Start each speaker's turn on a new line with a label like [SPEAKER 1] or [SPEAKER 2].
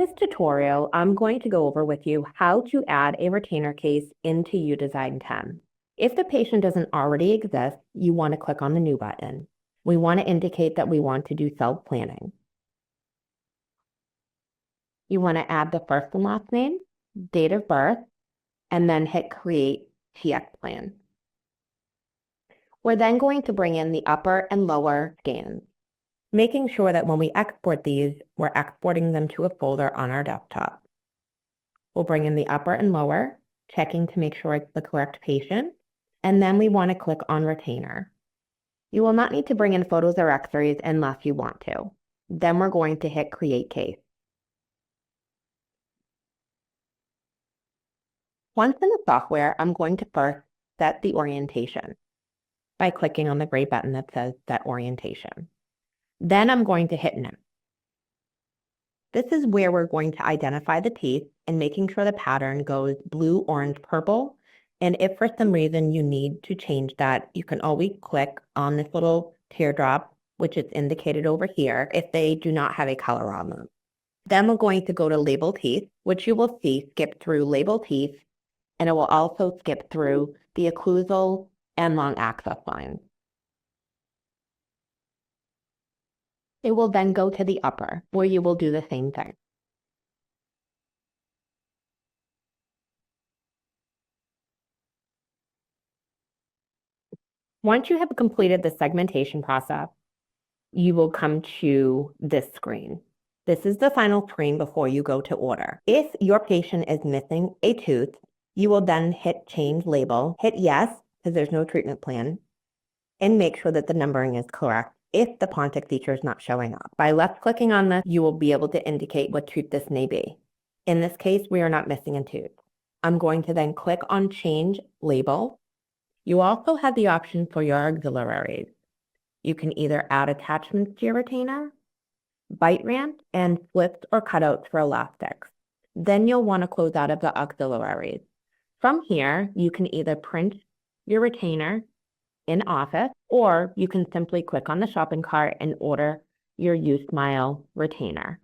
[SPEAKER 1] this tutorial, I'm going to go over with you how to add a retainer case into uDesign 10. If the patient doesn't already exist, you want to click on the New button. We want to indicate that we want to do self-planning. You want to add the first and last name, date of birth, and then hit Create TX Plan. We're then going to bring in the upper and lower scans, making sure that when we export these, we're exporting them to a folder on our desktop. We'll bring in the upper and lower, checking to make sure it's the correct patient, and then we want to click on Retainer. You will not need to bring in photos or x-rays unless you want to. Then we're going to hit Create Case. Once in the software, I'm going to first set the orientation by clicking on the gray button that says Set Orientation. Then I'm going to hit Next. This is where we're going to identify the teeth and making sure the pattern goes blue, orange, purple. And if for some reason you need to change that, you can always click on this little teardrop, which is indicated over here, if they do not have a color on them. Then we're going to go to Label Teeth, which you will see skip through Label Teeth, and it will also skip through the occlusal and long access lines. It will then go to the upper, where you will do the same thing. Once you have completed the segmentation process, you will come to this screen. This is the final screen before you go to order. If your patient is missing a tooth, you will then hit Change Label, hit Yes, because there's no treatment plan, and make sure that the numbering is correct if the Pontic feature is not showing up. By left-clicking on this, you will be able to indicate what tooth this may be. In this case, we are not missing a tooth. I'm going to then click on Change Label. You also have the option for your auxiliaries. You can either add attachments to your retainer, bite ramp, and flips or cutouts for elastics. Then you'll want to close out of the auxiliaries. From here, you can either print your retainer in Office, or you can simply click on the shopping cart and order your uSmile retainer.